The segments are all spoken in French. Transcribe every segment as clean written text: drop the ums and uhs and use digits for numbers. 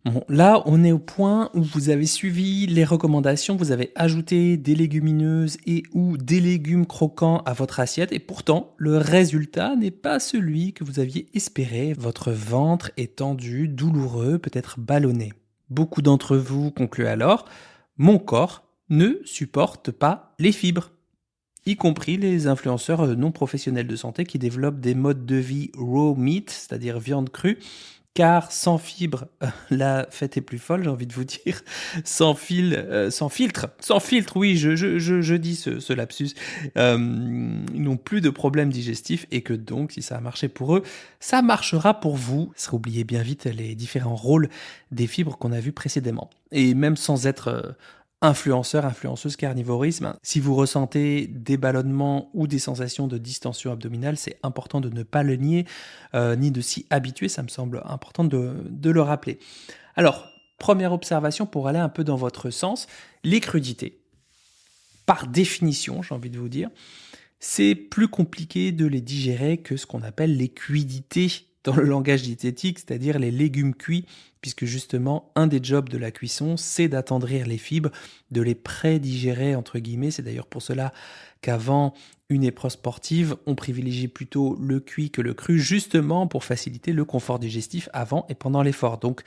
Bon, là, on est au point où vous avez suivi les recommandations, vous avez ajouté des légumineuses et ou des légumes croquants à votre assiette et pourtant, le résultat n'est pas celui que vous aviez espéré. Votre ventre est tendu, douloureux, peut-être ballonné. Beaucoup d'entre vous concluent alors: mon corps ne supporte pas les fibres, y compris les influenceurs non professionnels de santé qui développent des modes de vie raw meat, c'est-à-dire viande crue, car sans fibres, la fête est plus folle, j'ai envie de vous dire. Sans filtre, oui, je dis ce lapsus. Ils n'ont plus de problèmes digestifs et que donc, si ça a marché pour eux, ça marchera pour vous. Ça oubliez bien vite les différents rôles des fibres qu'on a vus précédemment. Et même sans être influenceur, influenceuse carnivorisme, si vous ressentez des ballonnements ou des sensations de distension abdominale, c'est important de ne pas le nier, ni de s'y habituer, ça me semble important de le rappeler. Alors, première observation pour aller un peu dans votre sens, les crudités. Par définition, j'ai envie de vous dire, c'est plus compliqué de les digérer que ce qu'on appelle les cuidités dans le langage diététique, c'est-à-dire les légumes cuits, puisque justement, un des jobs de la cuisson, c'est d'attendrir les fibres, de les pré-digérer, entre guillemets. C'est d'ailleurs pour cela qu'avant une épreuve sportive, on privilégie plutôt le cuit que le cru, justement pour faciliter le confort digestif avant et pendant l'effort. Donc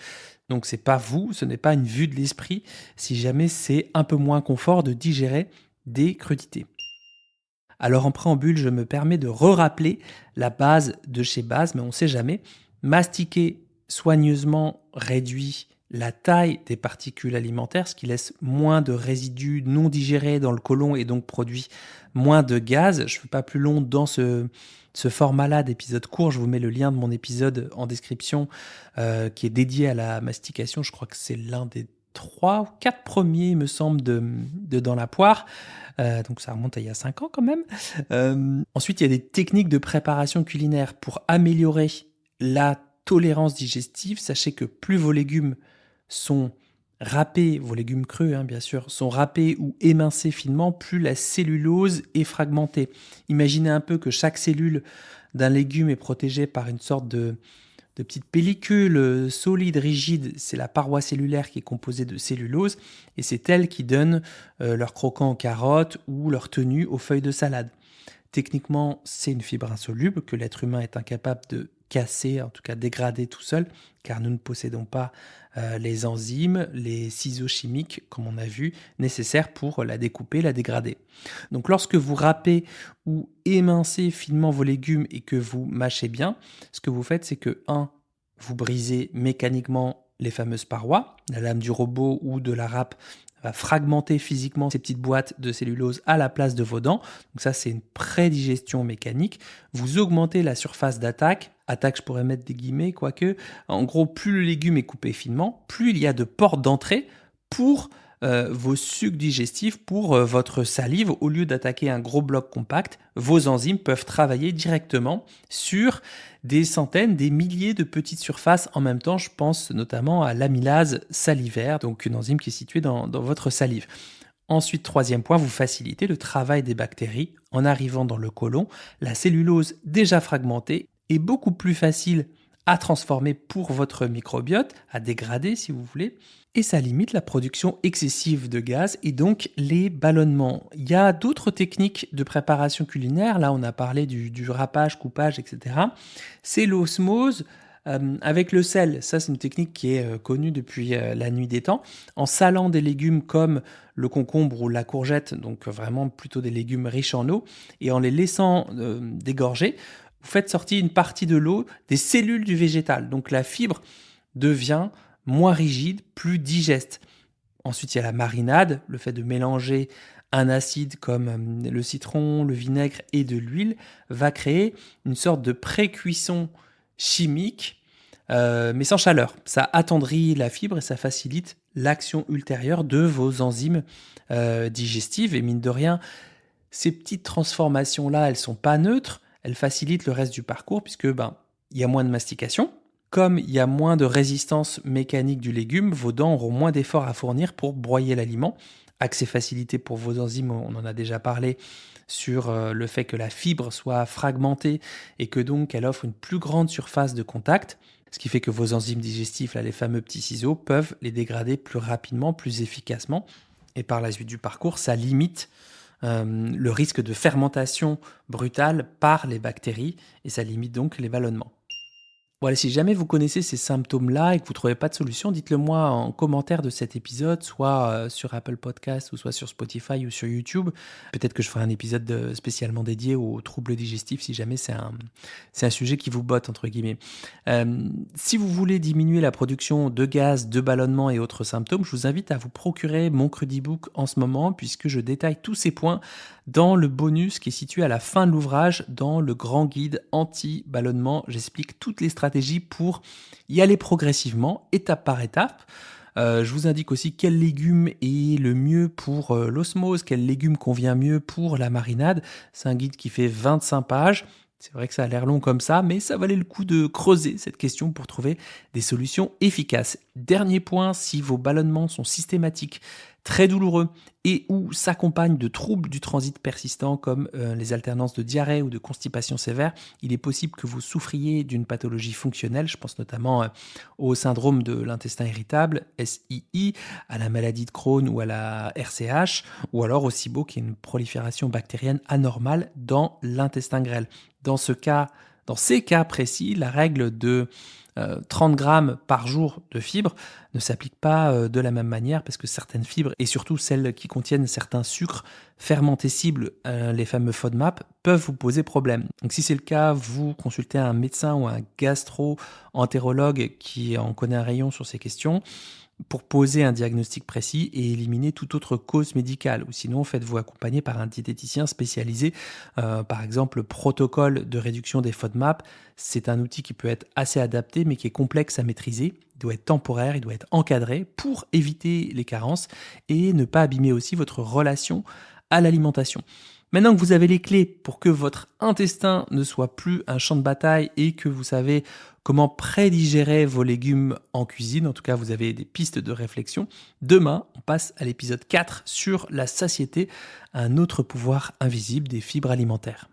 c'est pas vous, ce n'est pas une vue de l'esprit, si jamais c'est un peu moins confort de digérer des crudités. Alors en préambule, je me permets de re-rappeler la base de chez base, mais on ne sait jamais. Mastiquer soigneusement réduit la taille des particules alimentaires, ce qui laisse moins de résidus non digérés dans le côlon et donc produit moins de gaz. Je ne fais pas plus long dans ce format-là d'épisode court. Je vous mets le lien de mon épisode en description qui est dédié à la mastication. Je crois que c'est l'un des 3 ou 4 premiers, il me semble, de Dans la poire. Donc ça remonte à il y a 5 ans quand même. Ensuite, il y a des techniques de préparation culinaire pour améliorer la tolérance digestive. Sachez que plus vos légumes sont râpés, vos légumes crus bien sûr, sont râpés ou émincés finement, plus la cellulose est fragmentée. Imaginez un peu que chaque cellule d'un légume est protégée par une sorte de petites pellicules solides, rigides. C'est la paroi cellulaire qui est composée de cellulose et c'est elle qui donne leur croquant aux carottes ou leur tenue aux feuilles de salade. Techniquement, c'est une fibre insoluble que l'être humain est incapable de casser, en tout cas dégrader tout seul, car nous ne possédons pas les enzymes, les ciseaux chimiques, comme on a vu, nécessaires pour la découper, la dégrader. Donc lorsque vous râpez ou émincez finement vos légumes et que vous mâchez bien, ce que vous faites, c'est que 1. Vous brisez mécaniquement les fameuses parois, la lame du robot ou de la râpe va fragmenter physiquement ces petites boîtes de cellulose à la place de vos dents. Donc ça, c'est une prédigestion mécanique. Vous augmentez la surface d'attaque. Attaque, je pourrais mettre des guillemets, quoique. En gros, plus le légume est coupé finement, plus il y a de portes d'entrée pour vos sucs digestifs, pour votre salive. Au lieu d'attaquer un gros bloc compact, vos enzymes peuvent travailler directement sur des centaines, des milliers de petites surfaces en même temps. Je pense notamment à l'amylase salivaire, donc une enzyme qui est située dans votre salive. Ensuite, troisième point, vous facilitez le travail des bactéries en arrivant dans le côlon. La cellulose déjà fragmentée est beaucoup plus facile à transformer pour votre microbiote, à dégrader si vous voulez, et ça limite la production excessive de gaz et donc les ballonnements. Il y a d'autres techniques de préparation culinaire, là on a parlé du râpage, coupage, etc. C'est l'osmose avec le sel. Ça c'est une technique qui est connue depuis la nuit des temps. En salant des légumes comme le concombre ou la courgette, donc vraiment plutôt des légumes riches en eau, et en les laissant dégorger, vous faites sortir une partie de l'eau des cellules du végétal. Donc la fibre devient moins rigide, plus digeste. Ensuite, il y a la marinade, le fait de mélanger un acide comme le citron, le vinaigre et de l'huile va créer une sorte de pré-cuisson chimique, mais sans chaleur. Ça attendrit la fibre et ça facilite l'action ultérieure de vos enzymes digestives. Et mine de rien, ces petites transformations-là, elles sont pas neutres, elles facilitent le reste du parcours puisque il y a moins de mastication. Comme il y a moins de résistance mécanique du légume, vos dents auront moins d'efforts à fournir pour broyer l'aliment. Accès facilité pour vos enzymes, on en a déjà parlé sur le fait que la fibre soit fragmentée et que donc elle offre une plus grande surface de contact. ce qui fait que vos enzymes digestifs, là, les fameux petits ciseaux, peuvent les dégrader plus rapidement, plus efficacement. Et par la suite du parcours, ça limite le risque de fermentation brutale par les bactéries et ça limite donc les ballonnements. Voilà, si jamais vous connaissez ces symptômes-là et que vous ne trouvez pas de solution, dites-le moi en commentaire de cet épisode, soit sur Apple Podcast ou soit sur Spotify ou sur YouTube. Peut-être que je ferai un épisode spécialement dédié aux troubles digestifs si jamais c'est un sujet qui vous botte, entre guillemets. Si vous voulez diminuer la production de gaz, de ballonnement et autres symptômes, je vous invite à vous procurer mon Crudebook en ce moment puisque je détaille tous ces points dans le bonus qui est situé à la fin de l'ouvrage, dans le grand guide anti-ballonnement. J'explique toutes les stratégies pour y aller progressivement, étape par étape. Je vous indique aussi quel légume est le mieux pour l'osmose, quel légume convient mieux pour la marinade. C'est un guide qui fait 25 pages. C'est vrai que ça a l'air long comme ça, mais ça valait le coup de creuser cette question pour trouver des solutions efficaces. Dernier point, si vos ballonnements sont systématiques, très douloureux et ou s'accompagnent de troubles du transit persistants comme les alternances de diarrhée ou de constipation sévère, il est possible que vous souffriez d'une pathologie fonctionnelle. Je pense notamment au syndrome de l'intestin irritable, SII, à la maladie de Crohn ou à la RCH, ou alors au SIBO qui est une prolifération bactérienne anormale dans l'intestin grêle. Dans ces cas précis, la règle de 30 grammes par jour de fibres ne s'applique pas de la même manière parce que certaines fibres, et surtout celles qui contiennent certains sucres fermentescibles, les fameux FODMAP, peuvent vous poser problème. Donc si c'est le cas, vous consultez un médecin ou un gastro-entérologue qui en connaît un rayon sur ces questions pour poser un diagnostic précis et éliminer toute autre cause médicale. Ou sinon, faites-vous accompagner par un diététicien spécialisé. Par exemple, le protocole de réduction des FODMAP, c'est un outil qui peut être assez adapté, mais qui est complexe à maîtriser. Il doit être temporaire, il doit être encadré pour éviter les carences et ne pas abîmer aussi votre relation à l'alimentation. Maintenant que vous avez les clés pour que votre intestin ne soit plus un champ de bataille et que vous savez comment prédigérer vos légumes en cuisine, en tout cas vous avez des pistes de réflexion, demain on passe à l'épisode 4 sur la satiété, un autre pouvoir invisible des fibres alimentaires.